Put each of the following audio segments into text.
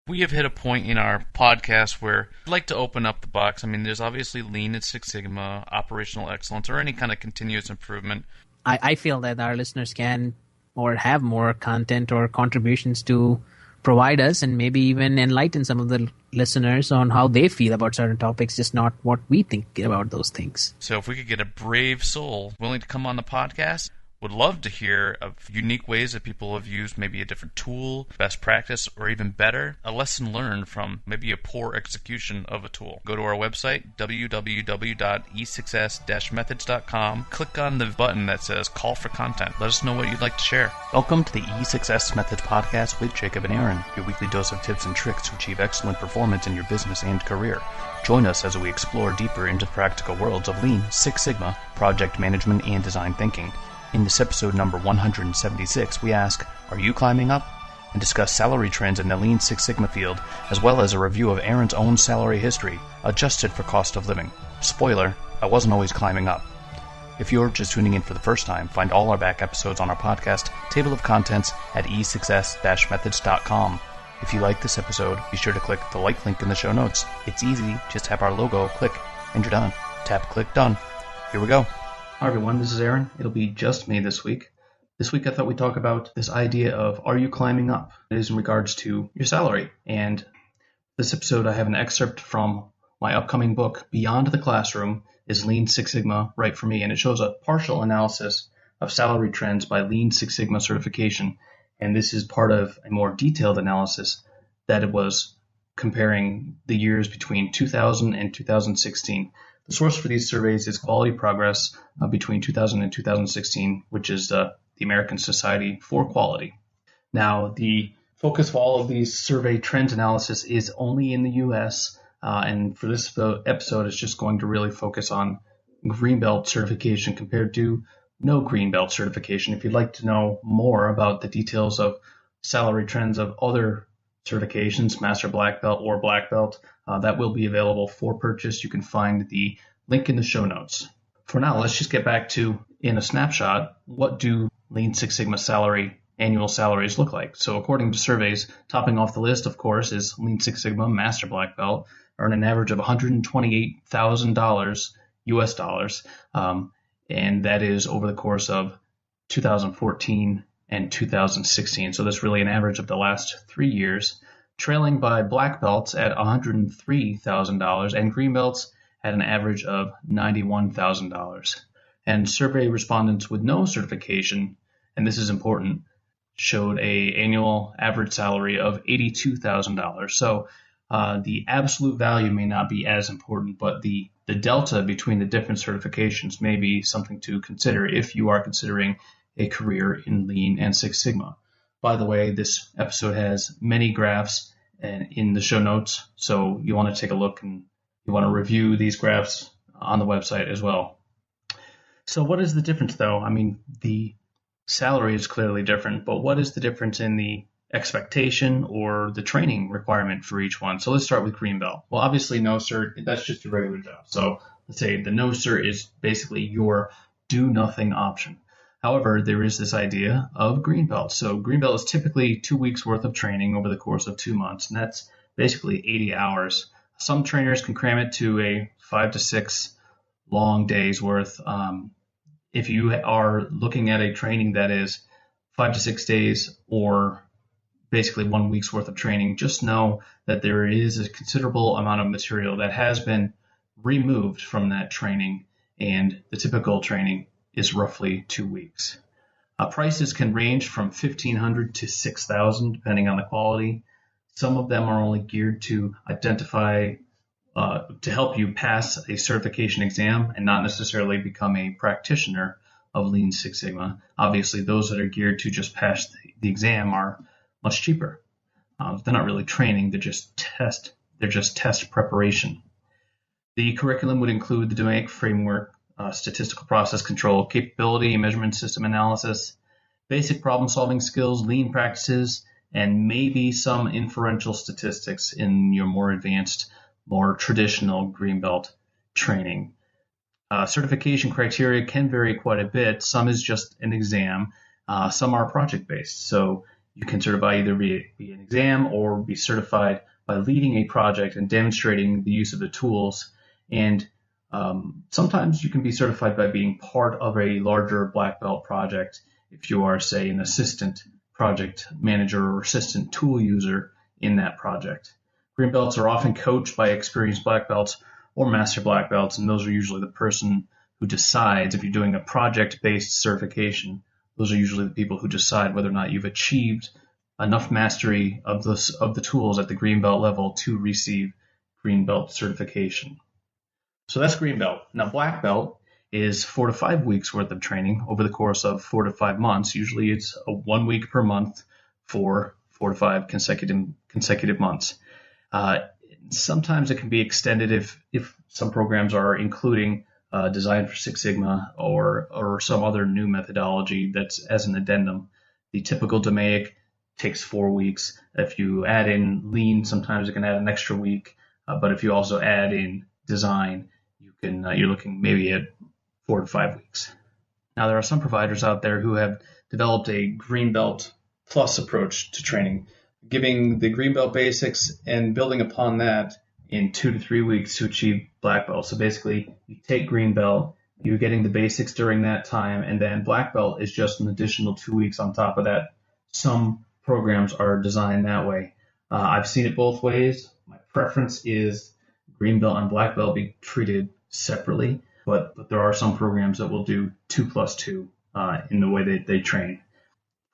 We have hit a point in our podcast where I'd like to open up the box. I mean, there's obviously Lean and Six Sigma, operational excellence, or any kind of continuous improvement. I feel that our listeners can or have more content or contributions to provide us, and maybe even enlighten some of the listeners on how they feel about certain topics, just not what we think about those things. So if we could get a brave soul willing to come on the podcast, would love to hear of unique ways that people have used maybe a different tool, best practice, or even better, a lesson learned from maybe a poor execution of a tool. Go to our website, www.e6s-methods.com. Click on the button that says Call for Content. Let us know what you'd like to share. Welcome to the E6S Methods Podcast with Jacob and Aaron, your weekly dose of tips and tricks to achieve excellent performance in your business and career. Join us as we explore deeper into the practical worlds of Lean, Six Sigma, project management, and design thinking. In this episode number 176, we ask, are you climbing up? And discuss salary trends in the Lean Six Sigma field, as well as a review of Aaron's own salary history, adjusted for cost of living. Spoiler, I wasn't always climbing up. If you're just tuning in for the first time, find all our back episodes on our podcast table of contents at e6s-methods.com. If you like this episode, be sure to click the like link in the show notes. It's easy, just tap our logo, click, and you're done. Tap, click, done. Here we go. Hi everyone, this is Aaron. It'll be just me this week. This week I thought we'd talk about this idea of, are you climbing up? It is in regards to your salary. And this episode I have an excerpt from my upcoming book, Beyond the Classroom, is Lean Six Sigma Right for Me? And it shows a partial analysis of salary trends by Lean Six Sigma certification. And this is part of a more detailed analysis that it was comparing the years between 2000 and 2016. The source for these surveys is Quality Progress between 2000 and 2016, which is the American Society for Quality. Now, the focus of all of these survey trends analysis is only in the U.S., and for this episode, it's just going to really focus on Greenbelt certification compared to no Greenbelt certification. If you'd like to know more about the details of salary trends of other certifications, Master Black Belt or Black Belt, that will be available for purchase. You can find the link in the show notes. For now, let's just get back to, in a snapshot, what do Lean Six Sigma annual salaries look like? So according to surveys, topping off the list, of course, is Lean Six Sigma Master Black Belt, earn an average of $128,000 US dollars, and that is over the course of 2014 and 2016. So that's really an average of the last 3 years, trailing by black belts at $103,000 and green belts at an average of $91,000. And survey respondents with no certification, and this is important, showed a annual average salary of $82,000. So the absolute value may not be as important, but the delta between the different certifications may be something to consider if you are considering a career in Lean and Six Sigma. By the way, this episode has many graphs in the show notes, so you want to take a look and you want to review these graphs on the website as well. So what is the difference, though? I mean, the salary is clearly different, but what is the difference in the expectation or the training requirement for each one? So let's start with green belt. Well, obviously, no cert, that's just a regular job. So let's say the no cert is basically your do nothing option. However, there is this idea of green belt. So green belt is typically 2 weeks worth of training over the course of 2 months, and that's basically 80 hours. Some trainers can cram it to a 5 to 6 long days worth. If you are looking at a training that is 5 to 6 days or basically 1 week's worth of training, just know that there is a considerable amount of material that has been removed from that training, and the typical training is roughly 2 weeks. Prices can range from $1,500 to $6,000 depending on the quality. Some of them are only geared to identify, to help you pass a certification exam and not necessarily become a practitioner of Lean Six Sigma. Obviously, those that are geared to just pass the exam are much cheaper. They're not really training, they're just test preparation. The curriculum would include the DMAIC framework, statistical process control, capability, measurement system analysis, basic problem-solving skills, lean practices, and maybe some inferential statistics in your more advanced, more traditional green belt training. Certification criteria can vary quite a bit. Some is just an exam. Some are project-based. So You can certify either be an exam or be certified by leading a project and demonstrating the use of the tools. And sometimes you can be certified by being part of a larger black belt project if you are, say, an assistant project manager or assistant tool user in that project. Green belts are often coached by experienced black belts or master black belts, and those are usually the person who decides if you're doing a project-based certification. Those are usually the people who decide whether or not you've achieved enough mastery of the tools at the green belt level to receive green belt certification. So that's green belt. Now, black belt is 4 to 5 weeks worth of training over the course of 4 to 5 months. Usually it's 1 week per month for 4 to 5 consecutive months. Sometimes it can be extended if some programs are including Design for Six Sigma or some other new methodology that's as an addendum. The typical DMAIC takes 4 weeks. If you add in Lean, sometimes it can add an extra week. But if you also add in Design, you're looking maybe at 4 to 5 weeks. Now, there are some providers out there who have developed a green belt plus approach to training, giving the green belt basics and building upon that in 2 to 3 weeks to achieve black belt. So basically, you take green belt, you're getting the basics during that time, and then black belt is just an additional 2 weeks on top of that. Some programs are designed that way. I've seen it both ways. My preference is green belt and black belt be treated separately, but there are some programs that will do 2+2 in the way they train.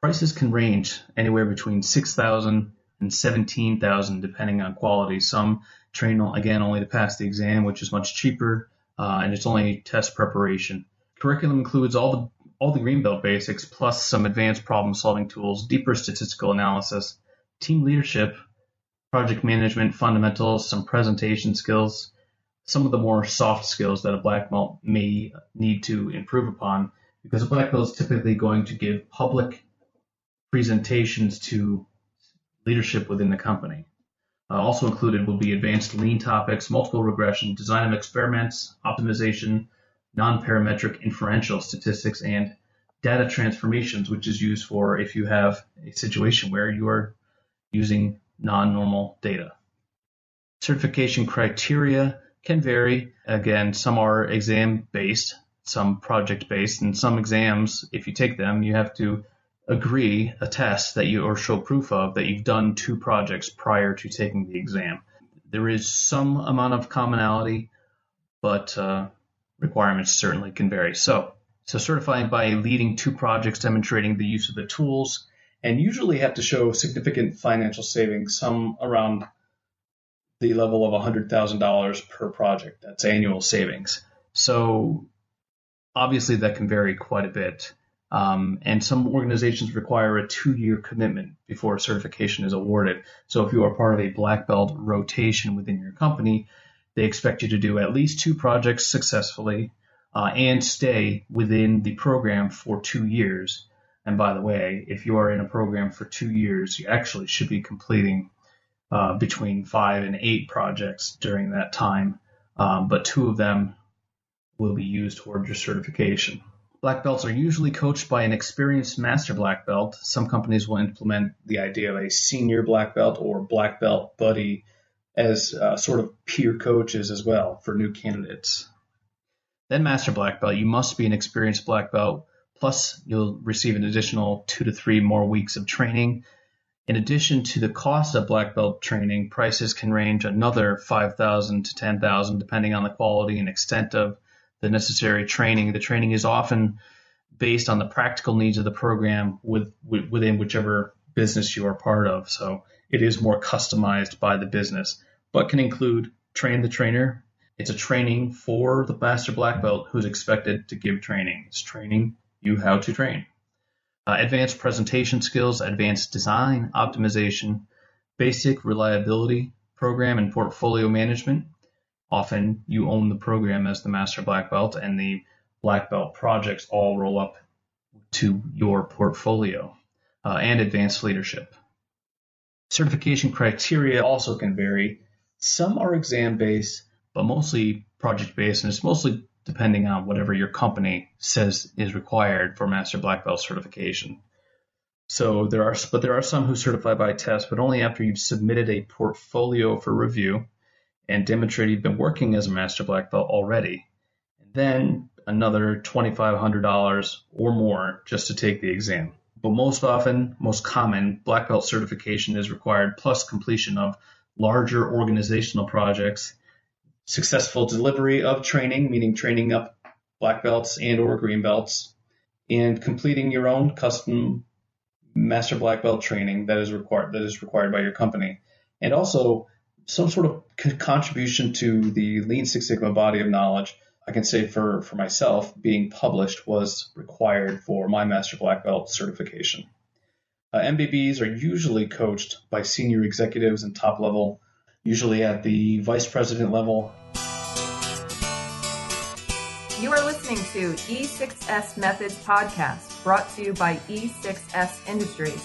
Prices can range anywhere between $6,000 and $17,000 depending on quality. Some train, again, only to pass the exam, which is much cheaper, and it's only test preparation. Curriculum includes all the green belt basics plus some advanced problem-solving tools, deeper statistical analysis, team leadership, project management fundamentals, some presentation skills, some of the more soft skills that a black belt may need to improve upon, because a black belt is typically going to give public presentations to leadership within the company. Also included will be advanced lean topics, multiple regression, design of experiments, optimization, non-parametric inferential statistics, and data transformations, which is used for if you have a situation where you are using non-normal data. Certification criteria can vary. Again, some are exam-based, some project-based, and some exams, if you take them, you have to attest that you or show proof of that you've done 2 projects prior to taking the exam. There is some amount of commonality, but requirements certainly can vary. So certifying by leading 2 projects demonstrating the use of the tools, and usually have to show significant financial savings, some around the level of $100,000 per project. That's annual savings. So obviously that can vary quite a bit. And some organizations require a 2-year commitment before certification is awarded. So if you are part of a black belt rotation within your company, they expect you to do at least 2 projects successfully and stay within the program for 2 years. And by the way, if you are in a program for 2 years, you actually should be completing between 5 and 8 projects during that time, but 2 of them will be used toward your certification. Black belts are usually coached by an experienced master black belt. Some companies will implement the idea of a senior black belt or black belt buddy as sort of peer coaches as well for new candidates. Then master black belt, you must be an experienced black belt, plus you'll receive an additional 2 to 3 more weeks of training. In addition to the cost of black belt training, prices can range another $5,000 to $10,000 depending on the quality and extent of the necessary training. The training is often based on the practical needs of the program within whichever business you are part of. So it is more customized by the business, but can include train the trainer. It's a training for the master black belt who's expected to give training. It's training you how to train. Advanced presentation skills, advanced design, optimization, basic reliability, program and portfolio management. Often you own the program as the master black belt, and the black belt projects all roll up to your portfolio, and advanced leadership. Certification criteria also can vary. Some are exam-based, but mostly project-based, and it's mostly depending on whatever your company says is required for master black belt certification. So there are some who certify by test, but only after you've submitted a portfolio for review and demonstrated you've been working as a Master Black Belt already. And then another $2,500 or more just to take the exam. But most common, Black Belt certification is required, plus completion of larger organizational projects, successful delivery of training, meaning training up Black Belts and or Green Belts, and completing your own custom Master Black Belt training that is required by your company, and also some sort of contribution to the Lean Six Sigma body of knowledge. I can say for myself, being published was required for my Master Black Belt certification. MBBs are usually coached by senior executives and top level, usually at the vice president level. You are listening to E6S Methods podcast, brought to you by E6S Industries.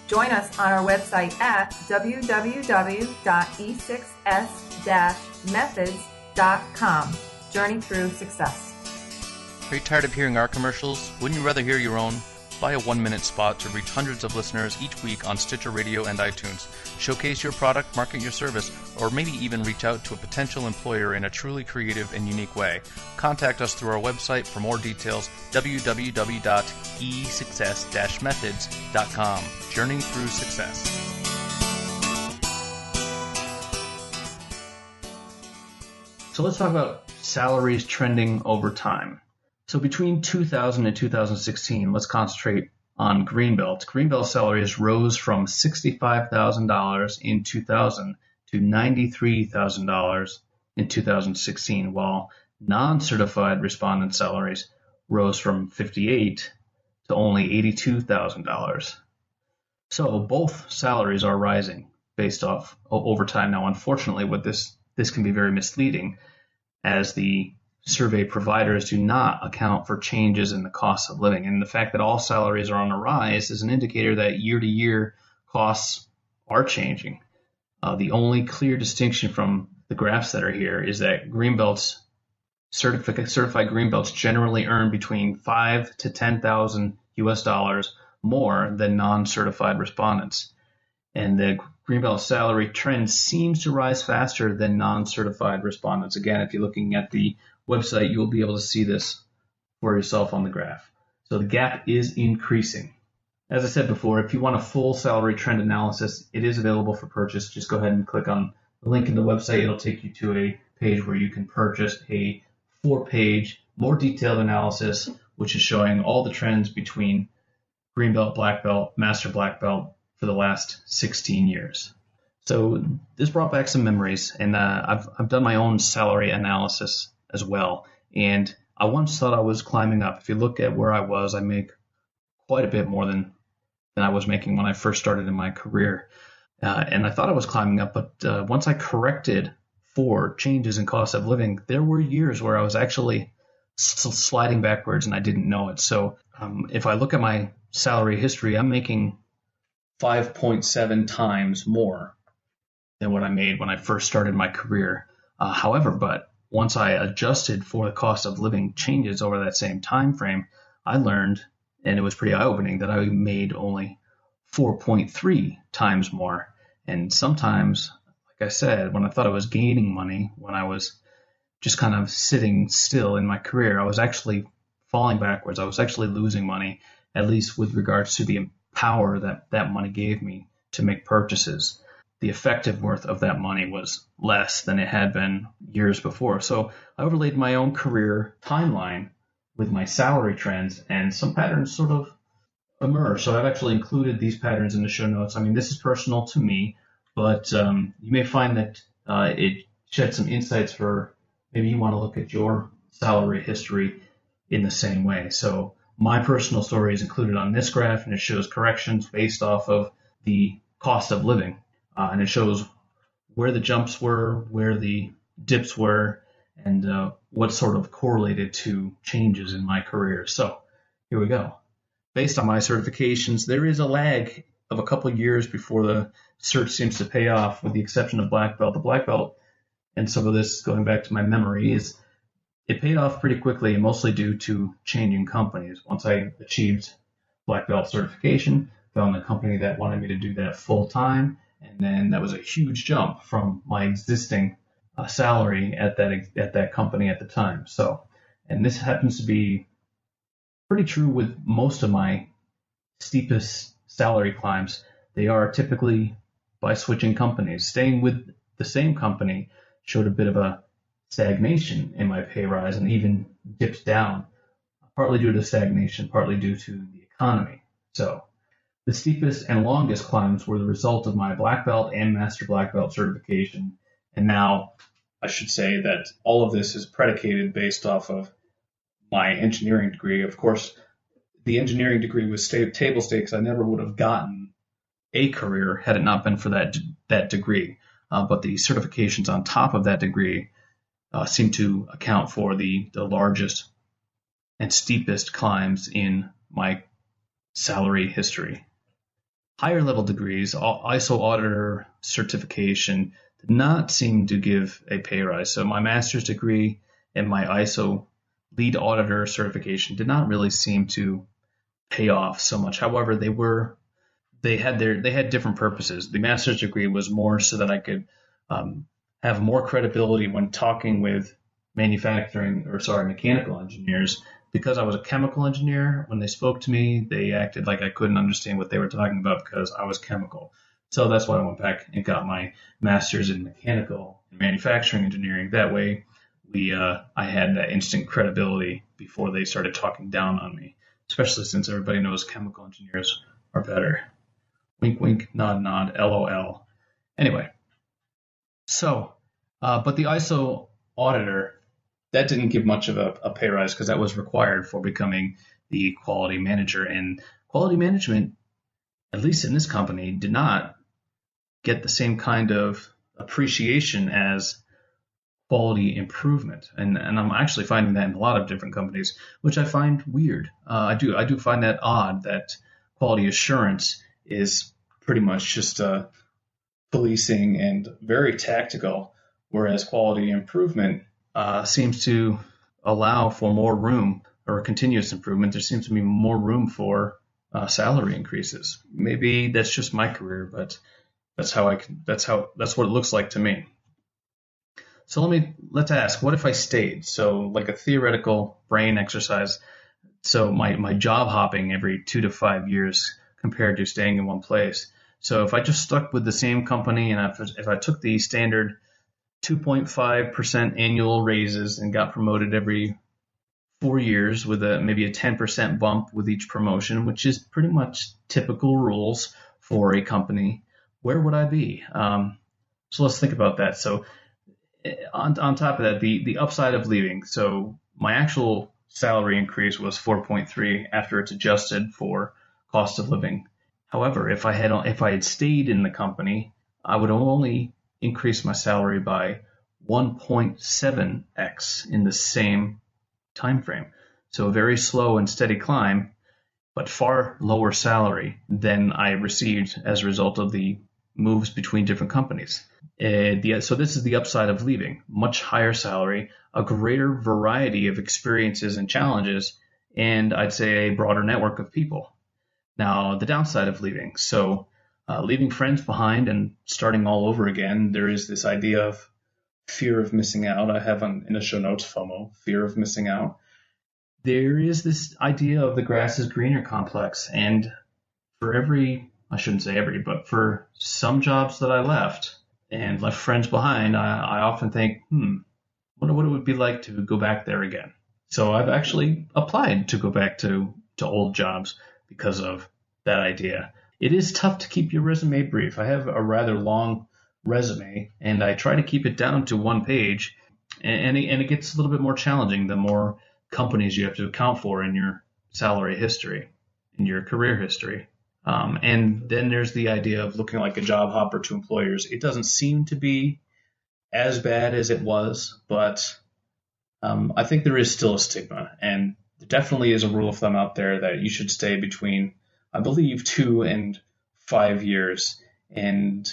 Join us on our website at www.e6s-methods.com. Journey through success. Are you tired of hearing our commercials? Wouldn't you rather hear your own? Buy a 1-minute spot to reach hundreds of listeners each week on Stitcher Radio and iTunes. Showcase your product, market your service, or maybe even reach out to a potential employer in a truly creative and unique way. Contact us through our website for more details, www.e6s-methods.com. Journey through success. So let's talk about salaries trending over time. So between 2000 and 2016, let's concentrate on Greenbelt. Greenbelt salaries rose from $65,000 in 2000 to $93,000 in 2016, while non-certified respondent salaries rose from $58,000 to only $82,000. So both salaries are rising based off over time. Now, unfortunately, this can be very misleading, as the survey providers do not account for changes in the cost of living. And the fact that all salaries are on the rise is an indicator that year to year costs are changing. The only clear distinction from the graphs that are here is that Greenbelts, certified Greenbelts generally earn between $5,000 to $10,000 US dollars more than non-certified respondents. And the Greenbelt salary trend seems to rise faster than non-certified respondents. Again, if you're looking at the website, you'll be able to see this for yourself on the graph. So the gap is increasing. As I said before, if you want a full salary trend analysis, it is available for purchase. Just go ahead and click on the link in the website. It'll take you to a page where you can purchase a 4-page, more detailed analysis, which is showing all the trends between Greenbelt, Black Belt, Master Black Belt for the last 16 years. So this brought back some memories, and I've done my own salary analysis as well. And I once thought I was climbing up. If you look at where I was, I make quite a bit more than I was making when I first started in my career. And I thought I was climbing up, but once I corrected for changes in cost of living, there were years where I was actually sliding backwards and I didn't know it. So if I look at my salary history, I'm making 5.7 times more than what I made when I first started my career. However, but once I adjusted for the cost of living changes over that same time frame, I learned, and it was pretty eye-opening, that I made only 4.3 times more. And sometimes, like I said, when I thought I was gaining money, when I was just kind of sitting still in my career, I was actually falling backwards. I was actually losing money, at least with regards to the power that money gave me to make purchases. The effective worth of that money was less than it had been years before. So I overlaid my own career timeline with my salary trends, and some patterns sort of emerged. So I've actually included these patterns in the show notes. I mean, this is personal to me, but you may find that it sheds some insights for maybe you want to look at your salary history in the same way. So my personal story is included on this graph, and it shows corrections based off of the cost of living. And it shows where the jumps were, where the dips were, and what sort of correlated to changes in my career. So here we go. Based on my certifications, there is a lag of a couple of years before the cert seems to pay off, with the exception of Black Belt. The Black Belt, and some of this going back to my memory, is it paid off pretty quickly, mostly due to changing companies. Once I achieved Black Belt certification, found a company that wanted me to do that full time, and then that was a huge jump from my existing salary at that company at the time. So, and this happens to be pretty true with most of my steepest salary climbs. They are typically by switching companies. Staying with the same company showed a bit of a stagnation in my pay rise and even dipped down, partly due to stagnation, partly due to the economy. So the steepest and longest climbs were the result of my black belt and master black belt certification. And now I should say that all of this is predicated based off of my engineering degree. Of course, the engineering degree was table stakes. I never would have gotten a career had it not been for that degree. But the certifications on top of that degree seem to account for the largest and steepest climbs in my salary history. Higher level degrees, ISO auditor certification, did not seem to give a pay rise. So my master's degree and my ISO lead auditor certification did not really seem to pay off so much. However, they had different purposes. The master's degree was more so that I could have more credibility when talking with mechanical engineers. Because I was a chemical engineer, when they spoke to me, they acted like I couldn't understand what they were talking about because I was chemical. So that's why I went back and got my master's in mechanical and manufacturing engineering. That way, I had that instant credibility before they started talking down on me, especially since everybody knows chemical engineers are better. Wink, wink, nod, nod, LOL. Anyway, so, but the ISO auditor, that didn't give much of a pay rise because that was required for becoming the quality manager. And quality management, at least in this company, did not get the same kind of appreciation as quality improvement. And I'm actually finding that in a lot of different companies, which I find weird. I do find that odd that quality assurance is pretty much just policing and very tactical, whereas quality improvement seems to allow for more room, or continuous improvement. There seems to be more room for salary increases. Maybe that's just my career, but that's what it looks like to me. So let's ask, what if I stayed? So like a theoretical brain exercise. So my job hopping every 2 to 5 years compared to staying in one place. So if I just stuck with the same company and if I took the standard 2.5% annual raises and got promoted every 4 years with maybe a 10% bump with each promotion, which is pretty much typical rules for a company, where would I be? So let's think about that. So on top of that, the upside of leaving. So my actual salary increase was 4.3 after it's adjusted for cost of living. However, if I had stayed in the company, I would only increase my salary by 1.7x in the same time frame. So a very slow and steady climb, but far lower salary than I received as a result of the moves between different companies. So this is the upside of leaving. Much higher salary, a greater variety of experiences and challenges, and I'd say a broader network of people. Now, the downside of leaving. So leaving friends behind and starting all over again, there is this idea of fear of missing out. I have in the show notes, FOMO, fear of missing out. There is this idea of the grass is greener complex. And for but for some jobs that I left and left friends behind, I often think, what it would be like to go back there again. So I've actually applied to go back to old jobs because of that idea. It is tough to keep your resume brief. I have a rather long resume, and I try to keep it down to one page, and it gets a little bit more challenging the more companies you have to account for in your salary history, in your career history. And then there's the idea of looking like a job hopper to employers. It doesn't seem to be as bad as it was, but I think there is still a stigma, and there definitely is a rule of thumb out there that you should stay between, I believe, 2 and 5 years. And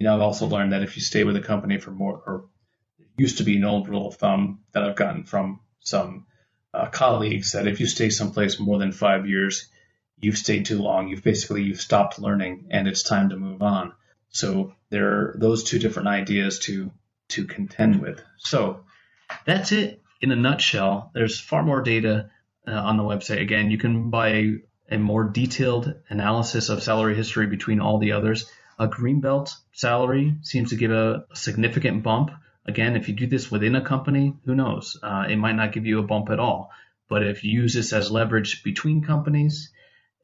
I've also learned that if you stay with a company for more, or it used to be an old rule of thumb that I've gotten from some colleagues, that if you stay someplace more than 5 years, you've stayed too long. You've stopped learning, and it's time to move on. So there are those two different ideas to contend with. So that's it in a nutshell. There's far more data on the website. Again, you can buy a more detailed analysis of salary history between all the others. A Greenbelt salary seems to give a significant bump. Again, if you do this within a company, who knows? It might not give you a bump at all. But if you use this as leverage between companies,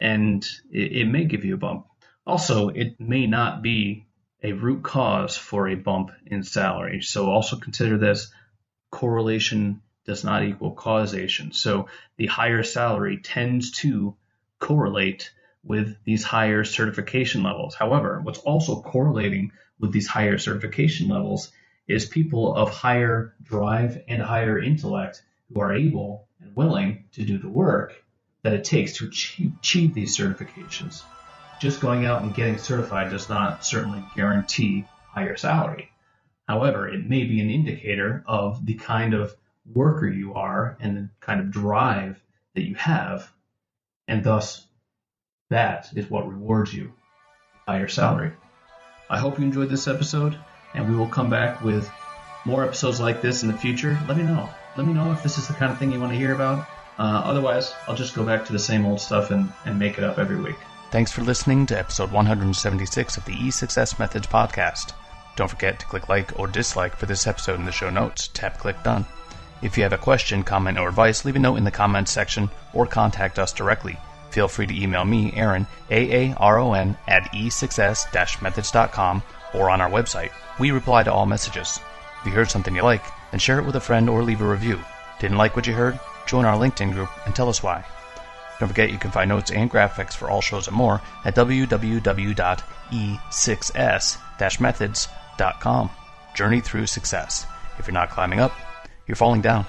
and it may give you a bump. Also, it may not be a root cause for a bump in salary. So also consider this: correlation does not equal causation. So the higher salary tends to correlate with these higher certification levels. However, what's also correlating with these higher certification levels is people of higher drive and higher intellect who are able and willing to do the work that it takes to achieve these certifications. Just going out and getting certified does not certainly guarantee higher salary. However, it may be an indicator of the kind of worker you are and the kind of drive that you have, and thus that is what rewards you with higher salary. I hope you enjoyed this episode, and we will come back with more episodes like this in the future. Let me know. Let me know if this is the kind of thing you want to hear about. Otherwise, I'll just go back to the same old stuff and make it up every week. Thanks for listening to episode 176 of the E6S Methods podcast. Don't forget to click like or dislike for this episode in the show notes. Tap click done. If you have a question, comment, or advice, leave a note in the comments section or contact us directly. Feel free to email me, Aaron, Aaron, at e6s-methods.com or on our website. We reply to all messages. If you heard something you like, then share it with a friend or leave a review. Didn't like what you heard? Join our LinkedIn group and tell us why. Don't forget you can find notes and graphics for all shows and more at www.e6s-methods.com. Journey through success. If you're not climbing up, you're falling down.